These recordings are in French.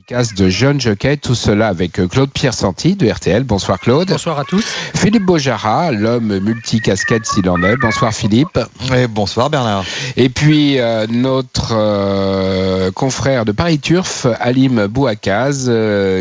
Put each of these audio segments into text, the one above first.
Casse de jeunes jockeys, tout cela avec Claude Piersanti de RTL. Bonsoir Claude. Bonsoir à tous. Philippe Beaujara, l'homme multicasquette s'il en est. Bonsoir Philippe. Et bonsoir Bernard. Et puis notre confrère de Paris Turf, Halim Bouakaz,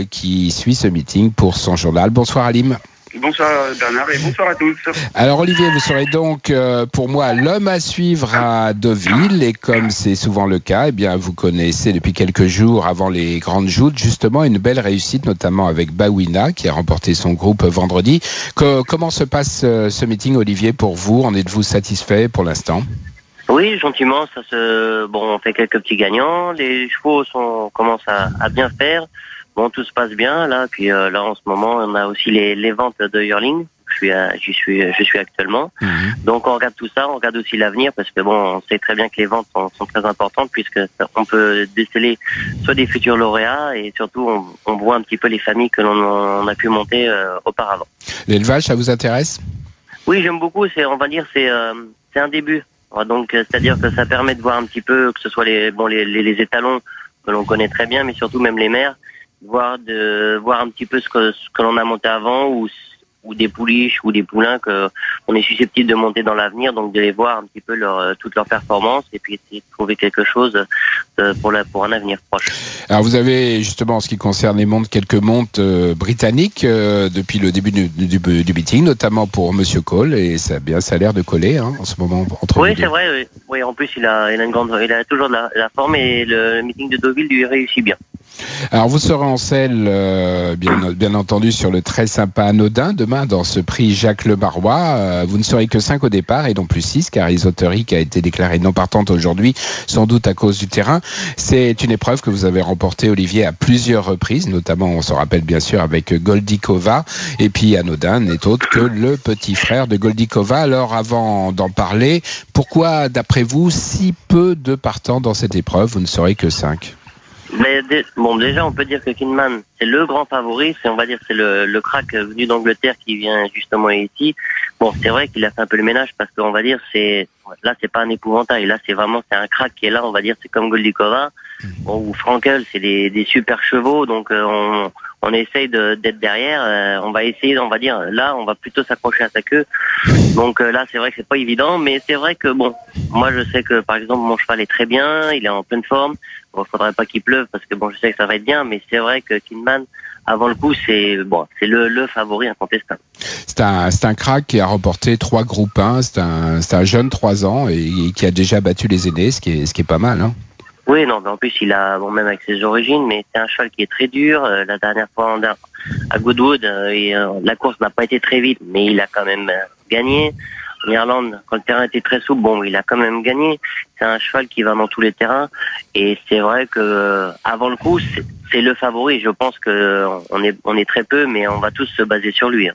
qui suit ce meeting pour son journal. Bonsoir Halim. Bonsoir Bernard et bonsoir à tous. Alors Olivier, vous serez donc pour moi l'homme à suivre à Deauville et comme c'est souvent le cas, eh bien vous connaissez depuis quelques jours avant les grandes joutes justement une belle réussite notamment avec Bawina qui a remporté son groupe vendredi. Comment se passe ce meeting Olivier pour vous? En êtes-vous satisfait pour l'instant? Oui, gentiment, on fait quelques petits gagnants, les chevaux commencent à bien faire. Bon, tout se passe bien là. Puis là, en ce moment, on a aussi les ventes de yearling. Je suis actuellement. Donc, on regarde tout ça. On regarde aussi l'avenir parce que bon, on sait très bien que les ventes sont très importantes puisque on peut déceler soit des futurs lauréats et surtout on voit un petit peu les familles que l'on a pu monter auparavant. L'élevage, ça vous intéresse? Oui, j'aime beaucoup. C'est un début. Donc, c'est-à-dire que ça permet de voir un petit peu que ce soit les étalons que l'on connaît très bien, mais surtout même les mères. Voir un petit peu ce que l'on a monté avant ou des pouliches ou des poulains que on est susceptible de monter dans l'avenir, donc de les voir un petit peu toutes leurs performances et puis essayer de trouver quelque chose pour un avenir proche. Alors vous avez justement en ce qui concerne les montes quelques montes britanniques depuis le début du meeting, notamment pour Monsieur Cole et ça a l'air de coller en ce moment entre oui, les deux. C'est vrai. Oui, en plus il a toujours de la forme et le meeting de Deauville lui réussit bien. Alors vous serez en selle, bien entendu, sur le très sympa Anodin demain dans ce prix Jacques Le Barrois. Vous ne serez que 5 au départ et non plus 6 car Isoteric a été déclarée non partante aujourd'hui, sans doute à cause du terrain. C'est une épreuve que vous avez remportée, Olivier, à plusieurs reprises, notamment, on se rappelle bien sûr, avec Goldikova. Et puis Anodin n'est autre que le petit frère de Goldikova. Alors avant d'en parler, pourquoi, d'après vous, si peu de partants dans cette épreuve? Vous ne serez que 5. Mais déjà, on peut dire que Kinman, c'est le grand favori. C'est le crack venu d'Angleterre qui vient justement ici. Bon, c'est vrai qu'il a fait un peu le ménage parce qu'on va dire c'est pas un épouvantail. Là, c'est un crack qui est là. On va dire c'est comme Goldikova ou Frankel, c'est des super chevaux. Donc on essaye d'être derrière. On va essayer, on va dire là, on va plutôt s'accrocher à sa queue. Donc là, c'est vrai que c'est pas évident, mais c'est vrai que bon, moi je sais que par exemple mon cheval est très bien, il est en pleine forme. Bon, faudrait pas qu'il pleuve parce que bon, je sais que ça va être bien, mais c'est vrai que Kinman, avant le coup, c'est le favori incontestable. C'est un crack qui a remporté 3 groupes 1. C'est un jeune 3 ans et qui a déjà battu les aînés, ce qui est pas mal, hein. Oui, non, mais en plus il a même avec ses origines, mais c'est un cheval qui est très dur. La dernière fois à Goodwood, la course n'a pas été très vite, mais il a quand même gagné. En Irlande, quand le terrain était très souple, il a quand même gagné. C'est un cheval qui va dans tous les terrains et c'est vrai que avant le coup, c'est le favori. Je pense que on est très peu, mais on va tous se baser sur lui.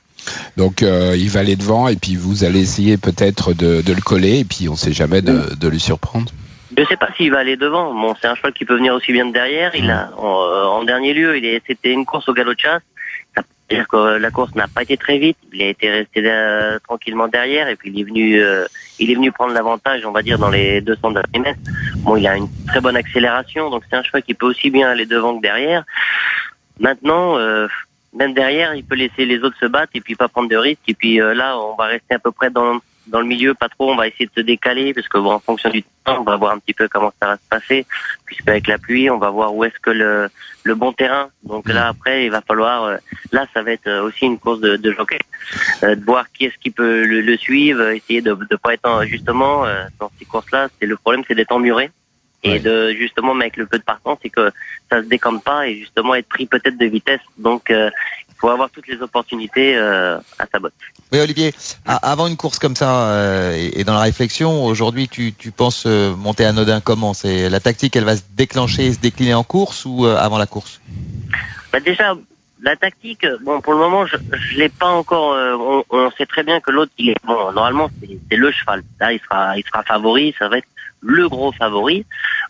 Donc il va aller devant et puis vous allez essayer peut-être de le coller et puis on ne sait jamais de lui surprendre. Je ne sais pas s'il va aller devant. Bon, c'est un cheval qui peut venir aussi bien de derrière. Il a en dernier lieu, c'était une course au galop de chasse. C'est-à-dire que la course n'a pas été très vite. Il a été resté tranquillement derrière et puis il est venu prendre l'avantage, on va dire, dans les 200 derniers mètres. Bon, il a une très bonne accélération, donc c'est un cheval qui peut aussi bien aller devant que derrière. Maintenant, même derrière, il peut laisser les autres se battre et puis pas prendre de risques. Et puis là, on va rester à peu près dans le milieu, pas trop. On va essayer de se décaler parce que en fonction du temps, on va voir un petit peu comment ça va se passer. Puisqu'avec la pluie, on va voir où est-ce que le bon terrain. Donc là, après, il va falloir. Là, ça va être aussi une course de jockey, de voir qui est-ce qui peut le suivre, essayer de pas être justement dans ces courses-là. Le problème, c'est d'être emmuré. Et de justement, mais avec le peu de partants, c'est que ça se décampe pas et justement être pris peut-être de vitesse. Donc, il faut avoir toutes les opportunités à sa botte. Oui, Olivier, avant une course comme ça et dans la réflexion, aujourd'hui, tu penses monter Anodin comment? C'est la tactique, elle va se déclencher et se décliner en course ou avant la course? Déjà, la tactique, pour le moment, je l'ai pas encore. On sait très bien que l'autre, il est normalement, c'est le cheval. Là, il sera favori. Ça va être le gros favori.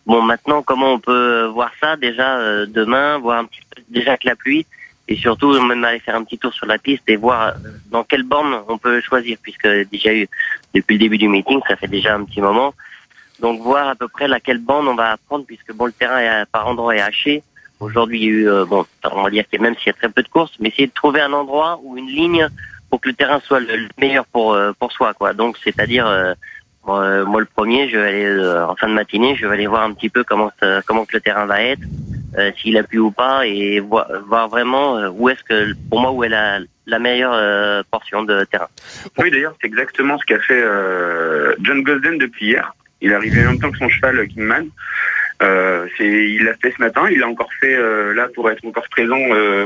Bon, maintenant, comment on peut voir ça déjà demain, voir un petit peu déjà que la pluie. Et surtout, même aller faire un petit tour sur la piste et voir dans quelle borne on peut choisir, puisque déjà eu, depuis le début du meeting, ça fait déjà un petit moment. Donc, voir à peu près laquelle borne on va prendre, puisque le terrain par endroit est haché. Aujourd'hui, il y a eu, on va dire que même s'il y a très peu de courses, mais essayer de trouver un endroit ou une ligne pour que le terrain soit le meilleur pour soi, quoi. Donc, c'est-à-dire, moi, le premier, je vais aller en fin de matinée, je vais aller voir un petit peu comment que le terrain va être, s'il a plu ou pas, et voir vraiment où est-ce que, pour moi, où est la meilleure portion de terrain. Oui, d'ailleurs, c'est exactement ce qu'a fait John Gosden depuis hier. Il est arrivé en même temps que son cheval Kingman. Il l'a fait ce matin, il l'a encore fait là pour être encore présent,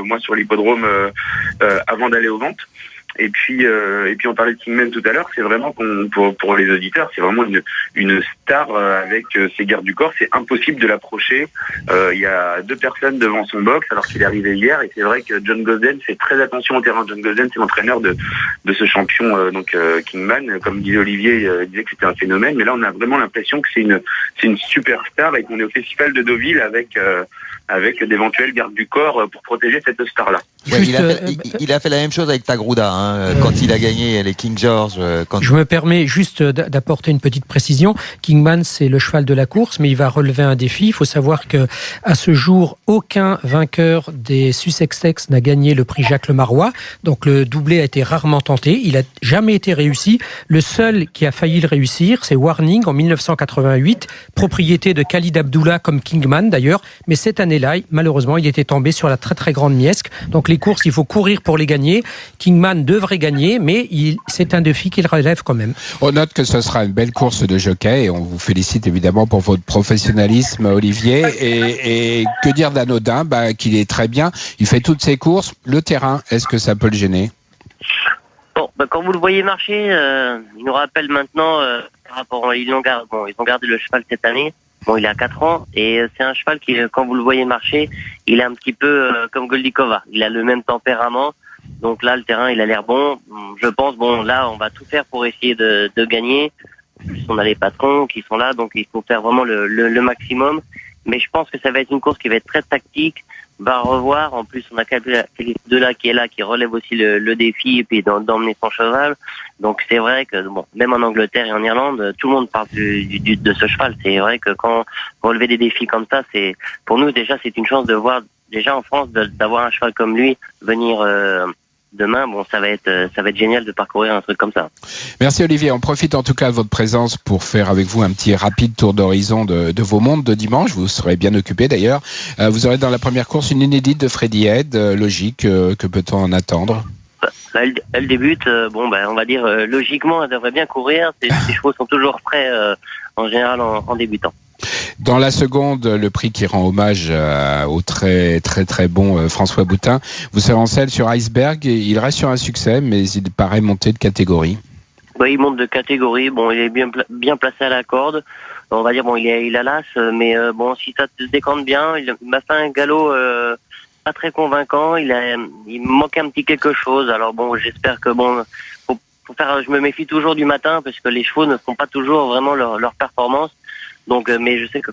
moi sur l'hippodrome avant d'aller aux ventes. Et puis on parlait de Kingman tout à l'heure, c'est vraiment pour les auditeurs, c'est vraiment une star avec ses gardes du corps, c'est impossible de l'approcher. Il y a 2 personnes devant son box alors qu'il est arrivé hier, et c'est vrai que John Gosden fait très attention au terrain. John Gosden, c'est l'entraîneur de ce champion Kingman. Comme disait Olivier, il disait que c'était un phénomène, mais là on a vraiment l'impression que c'est une superstar et qu'on est au festival de Deauville avec d'éventuels gardes du corps pour protéger cette star-là. Ouais, il a fait la même chose avec Tagruda quand il a gagné les King George. Je me permets juste d'apporter une petite précision. Kingman, c'est le cheval de la course, mais il va relever un défi. Il faut savoir que à ce jour, aucun vainqueur des Sussex n'a gagné le prix Jacques Le Marois. Donc le doublé a été rarement tenté. Il a jamais été réussi. Le seul qui a failli le réussir, c'est Warning en 1988, propriété de Khalid Abdullah comme Kingman d'ailleurs. Mais cette année-là, malheureusement, il était tombé sur la très très grande miesque. Donc les courses, il faut courir pour les gagner. Kingman devrait gagner, mais c'est un défi qu'il relève quand même. On note que ce sera une belle course de jockey et on vous félicite évidemment pour votre professionnalisme, Olivier. Et que dire d'Anodin, qu'il est très bien. Il fait toutes ses courses. Le terrain, est-ce que ça peut le gêner? Bon, quand vous le voyez marcher, il nous rappelle maintenant par rapport ils ont gardé le cheval cette année. Bon, il a 4 ans et c'est un cheval qui, quand vous le voyez marcher, il est un petit peu comme Goldikova. Il a le même tempérament. Donc là, le terrain, il a l'air bon. Je pense, là, on va tout faire pour essayer de gagner. En plus, on a les patrons qui sont là, donc il faut faire vraiment le maximum. Mais je pense que ça va être une course qui va être très tactique. Va revoir. En plus, on a de là qui est là, qui relève aussi le défi et puis d'emmener son cheval. Donc c'est vrai que même en Angleterre et en Irlande, tout le monde parle de ce cheval. C'est vrai que quand relever des défis comme ça, c'est pour nous déjà c'est une chance de voir déjà en France d'avoir un cheval comme lui venir demain. Ça va être génial de parcourir un truc comme ça. Merci Olivier. On profite en tout cas de votre présence pour faire avec vous un petit rapide tour d'horizon de vos mondes de dimanche. Vous serez bien occupé d'ailleurs. Vous aurez dans la première course une inédite de Freddy Head. Logique. Que peut-on en attendre? Là, elle débute. On va dire logiquement, elle devrait bien courir. Ces chevaux sont toujours prêts en général en débutant. Dans la seconde, le prix qui rend hommage au très très très bon François Boutin. Vous serez en selle sur Iceberg. Il reste sur un succès, mais il paraît monter de catégorie. Il monte de catégorie. Il est bien placé à la corde. On va dire il a l'as, mais si ça se décante bien, il m'a fait un galop pas très convaincant. Il me manque un petit quelque chose. Alors j'espère que je me méfie toujours du matin parce que les chevaux ne font pas toujours vraiment leur performance. Donc, mais je sais que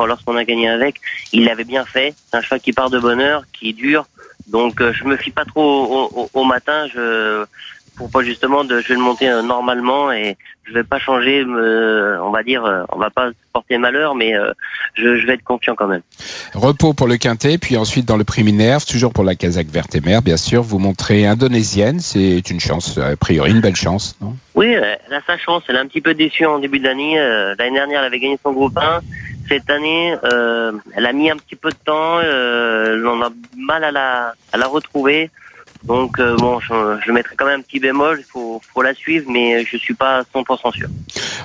lorsqu'on a gagné avec, il l'avait bien fait. C'est un cheval qui part de bonne heure, qui est dur. Donc, je me fie pas trop au matin. Je vais le monter normalement et je vais pas changer. On va pas porter malheur, mais je vais être confiant quand même. Repos pour le quintet, puis ensuite dans le prix Minerve, toujours pour la Casaque Verte et Mer, bien sûr. Vous montrez Indonésienne, c'est une chance, a priori une belle chance, non? Oui, elle a sa chance. Elle est un petit peu déçue en début d'année. L'année dernière, elle avait gagné son groupe 1. Cette année, elle a mis un petit peu de temps. On a mal à la retrouver. Donc je mettrai quand même un petit bémol, il faut la suivre, mais je suis pas 100% sûr.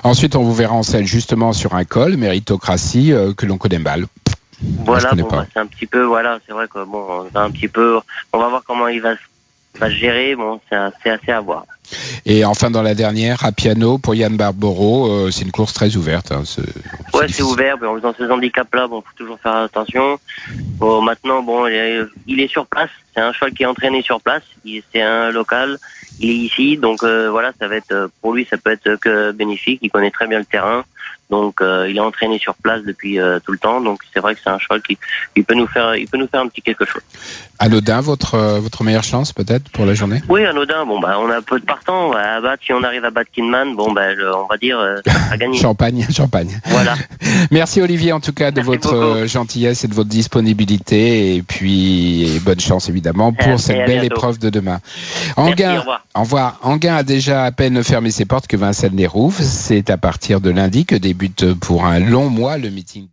Ensuite, on vous verra en selle justement sur un col, Méritocratie, que l'on connaît mal. Voilà, c'est un petit peu, c'est vrai que on va voir comment il va se gérer, c'est assez à voir. Et enfin, dans la dernière, à piano, pour Yann Barbero, c'est une course très ouverte. C'est ouvert, en faisant ces handicaps-là, faut toujours faire attention. Maintenant, il est sur place, c'est un cheval qui est entraîné sur place, c'est un local, il est ici, donc ça va être, pour lui, ça peut être que bénéfique, il connaît très bien le terrain, donc il est entraîné sur place depuis tout le temps, donc c'est vrai que c'est un cheval qui peut nous faire un petit quelque chose. Anodin, votre meilleure chance peut-être pour la journée? Oui, Anodin, on a un peu de partout. partant. À battre, si on arrive à battre Kingman, bon, ben, on va dire, ça sera gagné. Champagne. Voilà. Merci Olivier en tout cas de Merci votre beaucoup. gentillesse et de votre disponibilité et puis bonne chance évidemment Et pour cette à belle bientôt. épreuve de demain. Merci, Anguin, au revoir. au revoir. Anguin a déjà à peine fermé ses portes que Vincennes-les-Rouves. C'est à partir de lundi que débute pour un long mois le meeting.